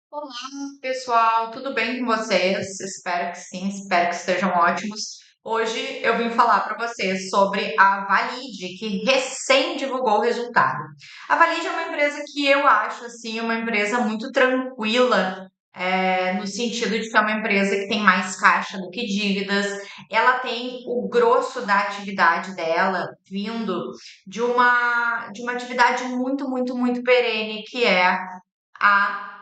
Olá, pessoal, tudo bem com vocês? Espero que sim, espero que estejam ótimos. Hoje eu vim falar para vocês sobre a Valide, que recém divulgou o resultado. A Valide é uma empresa que eu acho assim uma empresa muito tranquila, no sentido de que é uma empresa que tem mais caixa do que dívidas. Ela tem o grosso da atividade dela vindo de uma atividade muito, muito, muito perene, que é a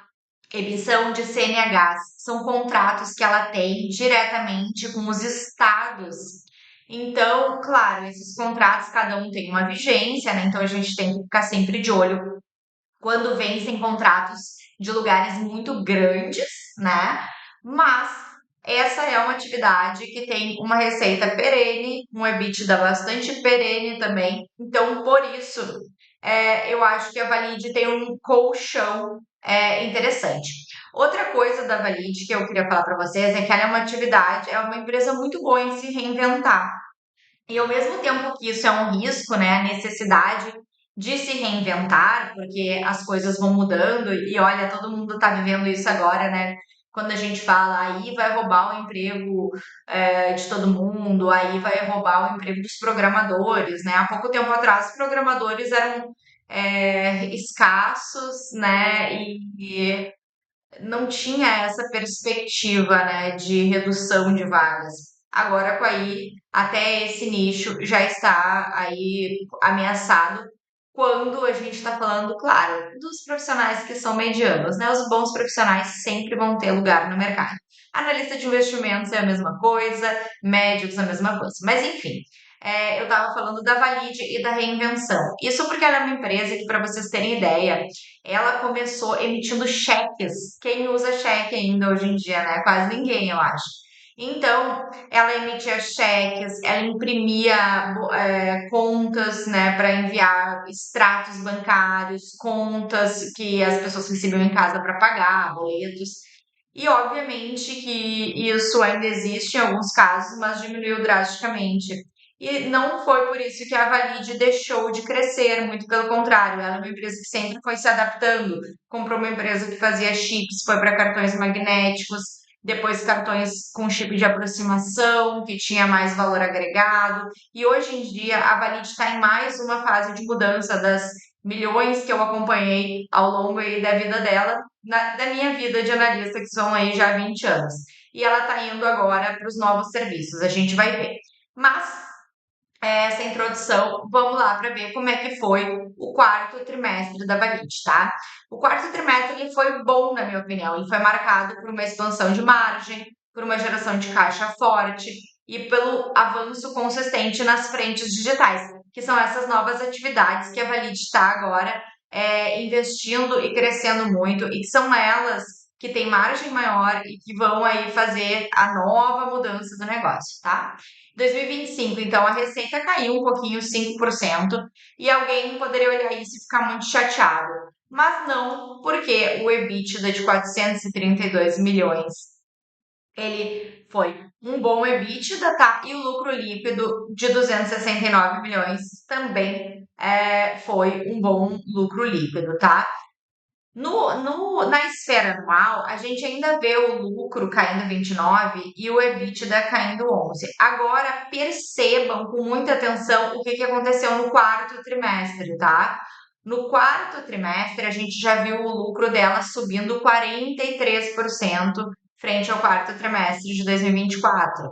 emissão de CNHs. São contratos que ela tem diretamente com os estados. Então, claro, esses contratos, cada um tem uma vigência, né? Então a gente tem que ficar sempre de olho quando vencem contratos de lugares muito grandes, né? Mas essa é uma atividade que tem uma receita perene, um EBITDA bastante perene também. Então, por isso, eu acho que a Valide tem um colchão interessante. Outra coisa da Valide que eu queria falar para vocês é que ela é uma atividade, é uma empresa muito boa em se reinventar. E ao mesmo tempo que isso é um risco, né, a necessidade de se reinventar, porque as coisas vão mudando e olha, todo mundo está vivendo isso agora, né? Quando a gente fala aí vai roubar o emprego de todo mundo, aí vai roubar o emprego dos programadores, né? Há pouco tempo atrás, os programadores eram escassos, né? E não tinha essa perspectiva, né, de redução de vagas. Agora, com aí, até esse nicho já está aí ameaçado quando a gente está falando, claro, dos profissionais que são medianos, né? Os bons profissionais sempre vão ter lugar no mercado. Analista de investimentos é a mesma coisa, médicos é a mesma coisa. Mas, enfim, eu estava falando da Valide e da reinvenção. Isso porque ela é uma empresa que, para vocês terem ideia, ela começou emitindo cheques. Quem usa cheque ainda hoje em dia, né? Quase ninguém, eu acho. Então, ela emitia cheques, ela imprimia contas, né, para enviar extratos bancários, contas que as pessoas recebiam em casa para pagar, boletos. E obviamente que isso ainda existe em alguns casos, mas diminuiu drasticamente. E não foi por isso que a Valide deixou de crescer, muito pelo contrário, ela é uma empresa que sempre foi se adaptando. Comprou uma empresa que fazia chips, foi para cartões magnéticos, depois cartões com chip de aproximação, que tinha mais valor agregado. E hoje em dia a Valide está em mais uma fase de mudança das milhões que eu acompanhei ao longo aí da vida dela, da minha vida de analista, que são aí já 20 anos. E ela está indo agora para os novos serviços, a gente vai ver. Mas essa introdução, vamos lá para ver como é que foi o quarto trimestre da Valit, tá? O quarto trimestre ele foi bom, na minha opinião. Ele foi marcado por uma expansão de margem, por uma geração de caixa forte e pelo avanço consistente nas frentes digitais, que são essas novas atividades que a Valit está agora investindo e crescendo muito, e que são elas que têm margem maior e que vão aí fazer a nova mudança do negócio, tá? 2025, então, a receita caiu um pouquinho, 5%, e alguém poderia olhar isso e ficar muito chateado. Mas não, porque o EBITDA de 432 milhões, ele foi um bom EBITDA, tá? E o lucro líquido de 269 milhões também foi um bom lucro líquido, tá? Na esfera anual, a gente ainda vê o lucro caindo 29 e o EBITDA caindo 11. Agora, percebam com muita atenção o que aconteceu no quarto trimestre, tá? No quarto trimestre, a gente já viu o lucro dela subindo 43% frente ao quarto trimestre de 2024.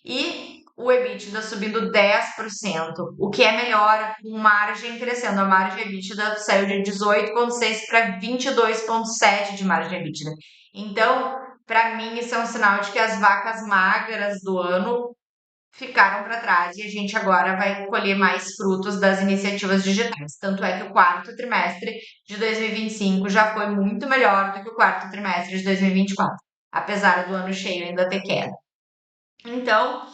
E o EBITDA subindo 10%, o que é melhor, com margem crescendo. A margem EBITDA saiu de 18,6 para 22,7 de margem EBITDA. Então, para mim, isso é um sinal de que as vacas magras do ano ficaram para trás e a gente agora vai colher mais frutos das iniciativas digitais. Tanto é que o quarto trimestre de 2025 já foi muito melhor do que o quarto trimestre de 2024, apesar do ano cheio ainda ter queda. Então,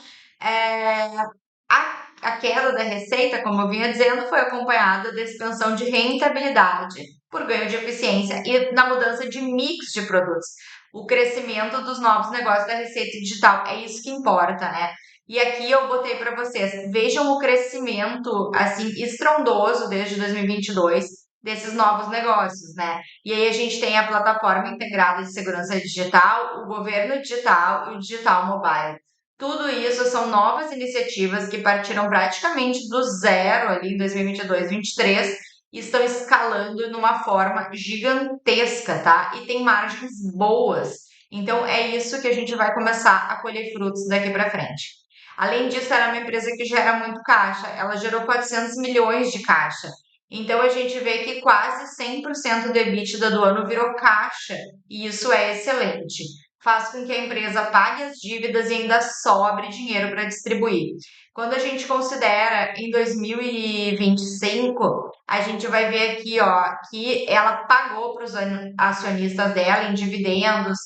a queda da receita, como eu vinha dizendo, foi acompanhada da expansão de rentabilidade por ganho de eficiência e na mudança de mix de produtos. O crescimento dos novos negócios da receita digital é isso que importa, né? E aqui eu botei para vocês, vejam o crescimento assim estrondoso desde 2022 desses novos negócios, né? E aí a gente tem a plataforma integrada de segurança digital, o governo digital e o digital mobile. Tudo isso são novas iniciativas que partiram praticamente do zero ali em 2022, 2023 e estão escalando numa forma gigantesca, tá? E tem margens boas. Então é isso que a gente vai começar a colher frutos daqui para frente. Além disso, ela é uma empresa que gera muito caixa. Ela gerou 400 milhões de caixa. Então a gente vê que quase 100% do EBITDA do ano virou caixa, e isso é excelente. Faz com que a empresa pague as dívidas e ainda sobre dinheiro para distribuir. Quando a gente considera em 2025, a gente vai ver aqui, ó, que ela pagou para os acionistas dela em dividendos,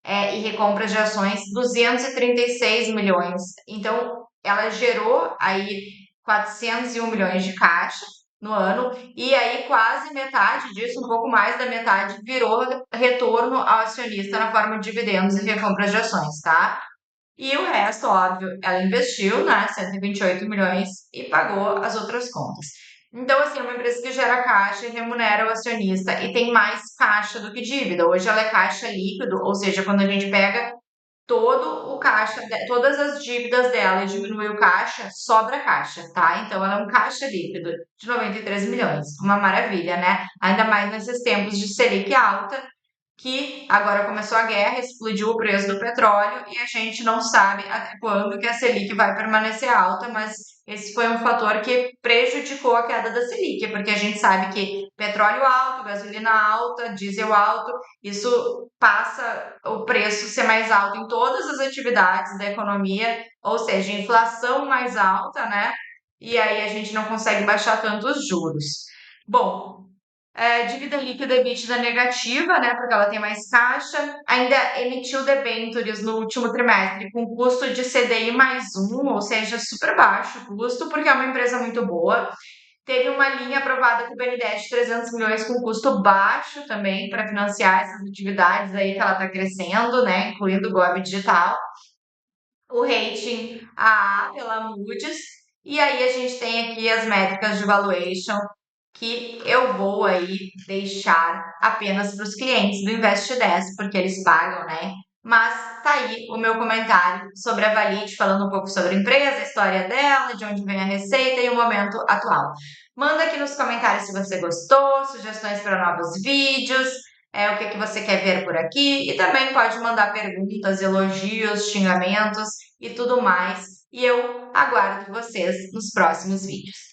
e recompras de ações 236 milhões. Então, ela gerou aí 401 milhões de caixa no ano, e aí quase metade disso, um pouco mais da metade, virou retorno ao acionista na forma de dividendos e recompras de ações, tá? E o resto, óbvio, ela investiu, né, 128 milhões e pagou as outras contas. Então, assim, é uma empresa que gera caixa e remunera o acionista e tem mais caixa do que dívida. Hoje ela é caixa líquido, ou seja, quando a gente pega todo o caixa, todas as dívidas dela e diminui o caixa, sobra caixa, tá? Então ela é um caixa líquido de 93 milhões. Uma maravilha, né? Ainda mais nesses tempos de Selic alta, que agora começou a guerra, explodiu o preço do petróleo e a gente não sabe até quando que a Selic vai permanecer alta, mas esse foi um fator que prejudicou a queda da Selic, porque a gente sabe que petróleo alto, gasolina alta, diesel alto, isso passa o preço ser mais alto em todas as atividades da economia, ou seja, inflação mais alta, né? E aí a gente não consegue baixar tanto os juros. Bom, dívida líquida EBITDA negativa, né, porque ela tem mais caixa, ainda emitiu debêntures no último trimestre com custo de CDI mais um, ou seja, super baixo o custo, porque é uma empresa muito boa. Teve uma linha aprovada com o BNDES de 300 milhões com custo baixo também para financiar essas atividades aí que ela está crescendo, né, incluindo o Gov Digital. O rating AA pela Moody's. E aí a gente tem aqui as métricas de valuation que eu vou aí deixar apenas para os clientes do Invest10, porque eles pagam, né? Mas tá aí o meu comentário sobre a Valide, falando um pouco sobre a empresa, a história dela, de onde vem a receita e o momento atual. Manda aqui nos comentários se você gostou, sugestões para novos vídeos, o que que você quer ver por aqui, e também pode mandar perguntas, elogios, xingamentos e tudo mais. E eu aguardo vocês nos próximos vídeos.